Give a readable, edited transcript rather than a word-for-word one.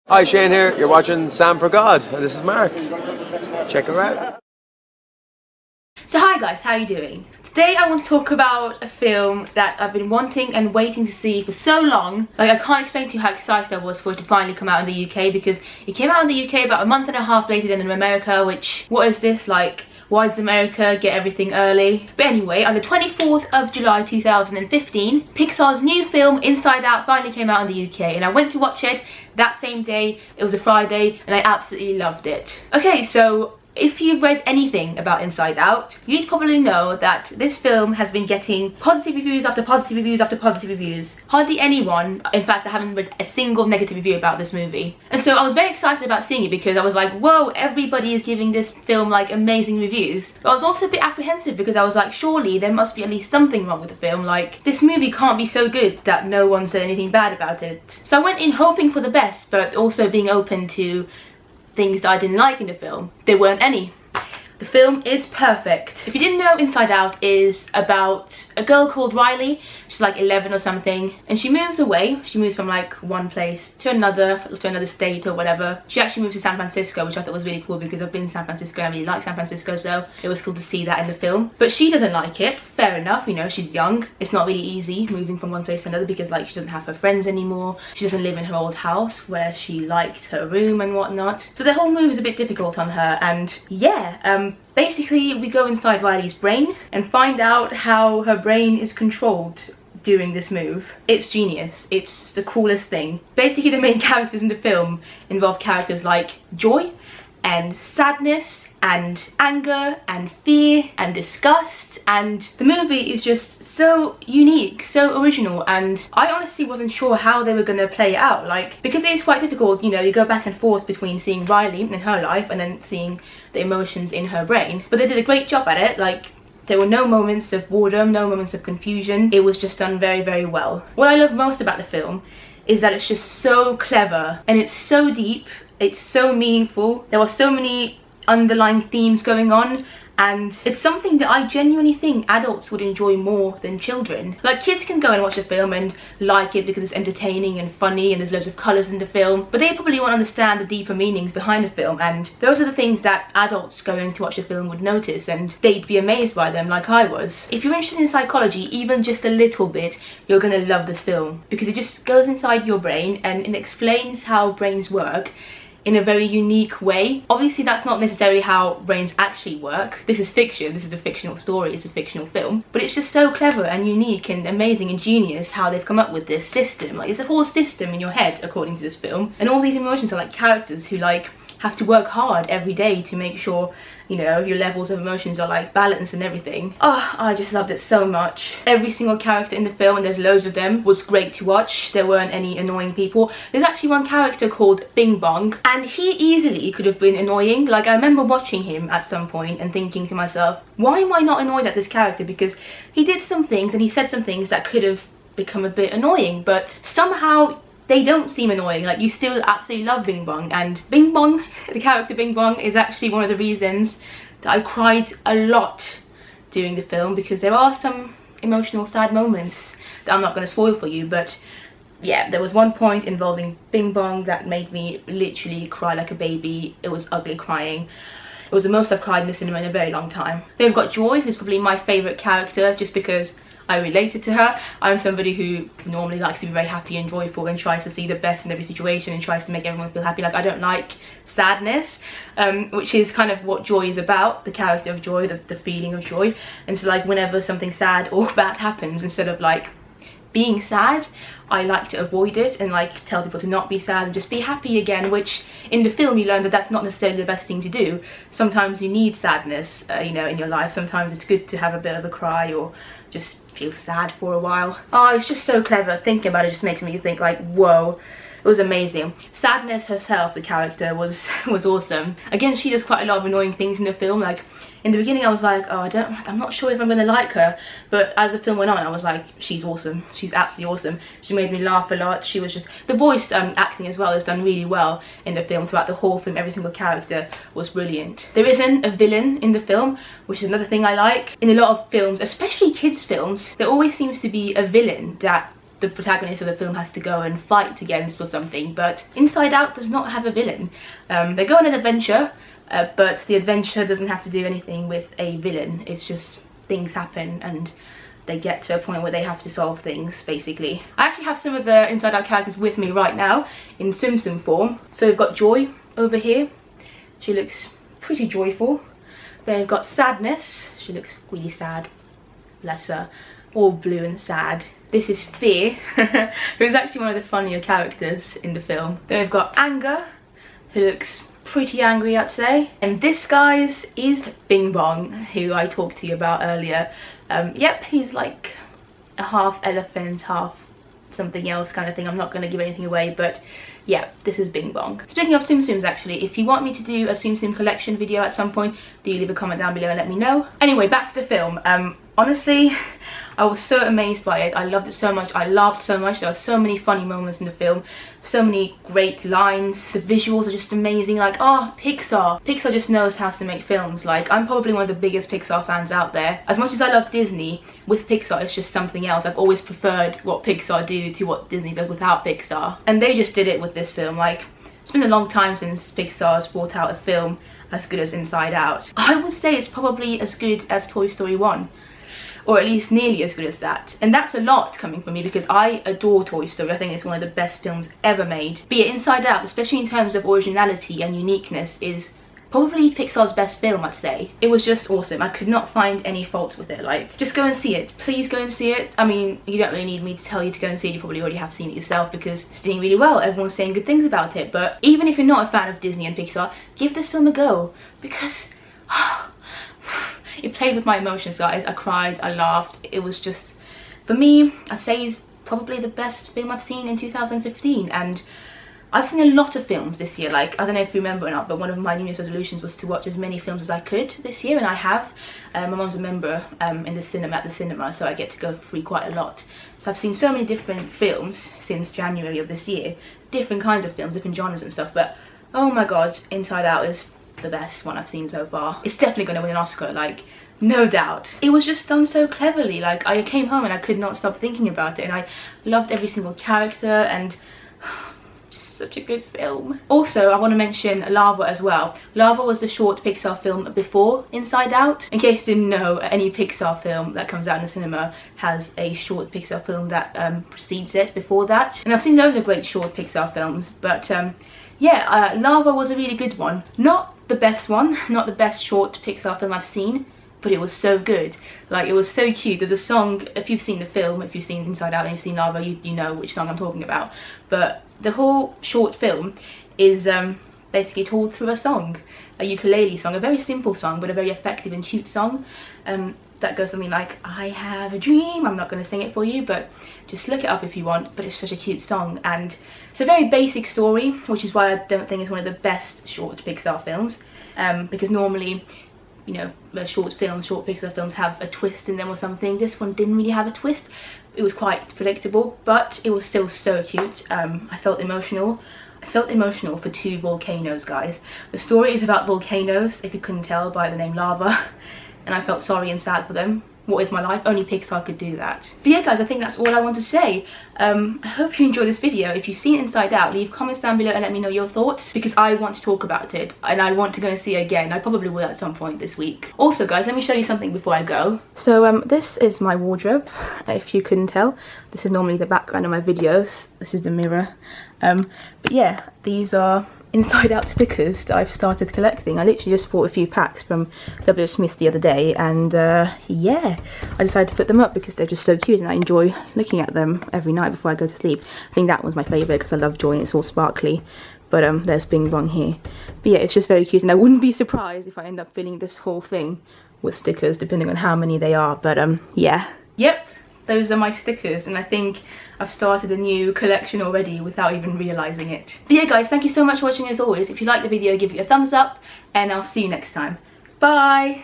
Hi, Shane here. You're watching Sam for God, and this is Mark. Check her out. So hi guys, how are you doing? Today I want to talk about a film that I've been wanting and waiting to see for so long. Like, I can't explain to you how excited I was for it to finally come out in the UK, because it came out in the UK about a month and a half later than in America, which, what is this? Like, why does America get everything early? But anyway, on the 24th of July 2015, Pixar's new film Inside Out finally came out in the UK, and I went to watch it that same day. It was a Friday and I absolutely loved it. Okay, so if you've read anything about Inside Out, you'd probably know that this film has been getting positive reviews after positive reviews after positive reviews. Hardly anyone, in fact I haven't read a single negative review about this movie. And so I was very excited about seeing it because I was like, whoa, everybody is giving this film like amazing reviews. But I was also a bit apprehensive because I was like, surely there must be at least something wrong with the film. Like, this movie can't be so good that no one said anything bad about it. So I went in hoping for the best, but also being open to things that I didn't like in the film. There weren't any. The film is perfect. If you didn't know, Inside Out is about a girl called Riley. She's like 11 or something, and she moves away. She moves from like one place to another state or whatever. She actually moves to San Francisco, which I thought was really cool because I've been in San Francisco and I really like San Francisco, so it was cool to see that in the film. But she doesn't like it. Fair enough, you know, she's young. It's not really easy moving from one place to another because like she doesn't have her friends anymore. She doesn't live in her old house where she liked her room and whatnot. So the whole move is a bit difficult on her, and yeah, basically we go inside Riley's brain and find out how her brain is controlled during this move. It's genius. It's the coolest thing. Basically the main characters in the film involve characters like joy and sadness and anger and fear and disgust, and the movie is just so unique, so original, and I honestly wasn't sure how they were going to play it out, like, because it is quite difficult, you know, you go back and forth between seeing Riley in her life and then seeing the emotions in her brain, but they did a great job at it. Like, there were no moments of boredom, no moments of confusion. It was just done very, very well. What I love most about the film is that it's just so clever and it's so deep, it's so meaningful. There were so many underlying themes going on, and it's something that I genuinely think adults would enjoy more than children. Like, kids can go and watch a film and like it because it's entertaining and funny and there's loads of colours in the film, but they probably won't understand the deeper meanings behind the film, and those are the things that adults going to watch a film would notice and they'd be amazed by them like I was. If you're interested in psychology even just a little bit, you're gonna love this film because it just goes inside your brain and it explains how brains work in a very unique way. Obviously that's not necessarily how brains actually work. This is fiction, this is a fictional story, it's a fictional film, but it's just so clever and unique and amazing and genius how they've come up with this system. Like, it's a whole system in your head according to this film, and all these emotions are like characters who like have to work hard every day to make sure, you know, your levels of emotions are like balanced and everything. Oh, I just loved it so much. Every single character in the film, and there's loads of them, was great to watch. There weren't any annoying people. There's actually one character called Bing Bong, and he easily could have been annoying. Like, I remember watching him at some point and thinking to myself, why am I not annoyed at this character? Because he did some things and he said some things that could have become a bit annoying, but somehow they don't seem annoying. Like, you still absolutely love Bing Bong, and Bing Bong, the character Bing Bong, is actually one of the reasons that I cried a lot during the film, because there are some emotional sad moments that I'm not going to spoil for you, but yeah, there was one point involving Bing Bong that made me literally cry like a baby. It was ugly crying. It was the most I've cried in the cinema in a very long time. Then we've got Joy, who's probably my favourite character just because I related to her. I'm somebody who normally likes to be very happy and joyful and tries to see the best in every situation and tries to make everyone feel happy. Like, I don't like sadness, which is kind of what Joy is about, the character of Joy, the feeling of joy. And so like, whenever something sad or bad happens, instead of like being sad, I like to avoid it and like tell people to not be sad and just be happy again, which in the film you learn that that's not necessarily the best thing to do. Sometimes you need sadness, you know, in your life. Sometimes it's good to have a bit of a cry or just feel sad for a while. Oh, it's just so clever. Thinking about it just makes me think like, whoa. It was amazing. Sadness herself, the character, was awesome. Again, she does quite a lot of annoying things in the film. Like, in the beginning I was like, oh, I'm not sure if I'm gonna like her, but as the film went on I was like, she's awesome. She's absolutely awesome. She made me laugh a lot. She was just, the voice acting as well is done really well in the film. Throughout the whole film, every single character was brilliant. There isn't a villain in the film, which is another thing I like. In a lot of films, especially kids films, there always seems to be a villain that the protagonist of the film has to go and fight against or something. But Inside Out does not have a villain. They go on an adventure, but the adventure doesn't have to do anything with a villain. It's just things happen and they get to a point where they have to solve things, basically. I actually have some of the Inside Out characters with me right now in Tsum Tsum form. So we've got Joy over here. She looks pretty joyful. Then we've got Sadness. She looks really sad. Bless her. All blue and sad. This is Fear, who's actually one of the funnier characters in the film. Then we've got Anger, who looks pretty angry, I'd say. And this, guys, is Bing Bong, who I talked to you about earlier. Yep, he's like a half elephant, half something else kind of thing. I'm not going to give anything away, but yeah, this is Bing Bong. Speaking of Tsum Tsums, actually, if you want me to do a Tsum Tsum collection video at some point, do leave a comment down below and let me know. Anyway, back to the film. Honestly, I was so amazed by it. I loved it so much. I laughed so much. There were so many funny moments in the film. So many great lines. The visuals are just amazing. Like, oh, Pixar. Pixar just knows how to make films. Like, I'm probably one of the biggest Pixar fans out there. As much as I love Disney, with Pixar it's just something else. I've always preferred what Pixar do to what Disney does without Pixar. And they just did it with this film. Like, it's been a long time since Pixar's brought out a film as good as Inside Out. I would say it's probably as good as Toy Story 1. Or at least nearly as good as that. And that's a lot coming from me because I adore Toy Story. I think it's one of the best films ever made. But yeah, Inside Out, especially in terms of originality and uniqueness, is probably Pixar's best film, I'd say. It was just awesome. I could not find any faults with it. Like, just go and see it. Please go and see it. I mean, you don't really need me to tell you to go and see it. You probably already have seen it yourself because it's doing really well. Everyone's saying good things about it. But even if you're not a fan of Disney and Pixar, give this film a go because it played with my emotions, guys. I cried, I laughed. It was just, for me, I'd say it's probably the best film I've seen in 2015. And I've seen a lot of films this year. Like, I don't know if you remember or not, but one of my New Year's resolutions was to watch as many films as I could this year, and I have. My mum's a member in the cinema, at the cinema, so I get to go for free quite a lot. So I've seen so many different films since January of this year. Different kinds of films, different genres and stuff, but oh my god, Inside Out is the best one I've seen so far. It's definitely going to win an Oscar, like, no doubt. It was just done so cleverly. Like, I came home and I could not stop thinking about it, and I loved every single character, and just such a good film. Also, I want to mention Lava as well. Lava was the short Pixar film before Inside Out. In case you didn't know, any Pixar film that comes out in the cinema has a short Pixar film that precedes it before that. And I've seen loads of great short Pixar films, but yeah, Lava was a really good one. Not the best one, not the best short Pixar film I've seen, but it was so good. Like, it was so cute. There's a song, if you've seen the film, if you've seen Inside Out and you've seen Lava, you know which song I'm talking about. But the whole short film is basically told through a song, a ukulele song, a very simple song, but a very effective and cute song. That goes something like, I have a dream. I'm not going to sing it for you, but just look it up if you want. But it's such a cute song, and it's a very basic story, which is why I don't think it's one of the best short Pixar films, because normally, you know, short Pixar films have a twist in them or something. This one didn't really have a twist. It was quite predictable, but it was still so cute. I felt emotional. I felt emotional for two volcanoes, guys. The story is about volcanoes, if you couldn't tell by the name Lava, and I felt sorry and sad for them. What is my life? Only Pixar could do that. But yeah, guys, I think that's all I want to say. I hope you enjoyed this video. If you've seen Inside Out, leave comments down below and let me know your thoughts, because I want to talk about it and I want to go and see it again. I probably will at some point this week. Also, guys, let me show you something before I go. So this is my wardrobe, if you couldn't tell. This is normally the background of my videos. This is the mirror. But yeah, these are Inside Out stickers that I've started collecting. I literally just bought a few packs from W. Smith the other day, and yeah, I decided to put them up because they're just so cute and I enjoy looking at them every night before I go to sleep. I think that one's my favourite because I love Joy and it's all sparkly. But there's Bing Bong here. But yeah, it's just very cute, and I wouldn't be surprised if I end up filling this whole thing with stickers depending on how many they are. But yeah. Yep. Those are my stickers, and I think I've started a new collection already without even realising it. But yeah, guys, thank you so much for watching as always. If you liked the video, give it a thumbs up, and I'll see you next time. Bye!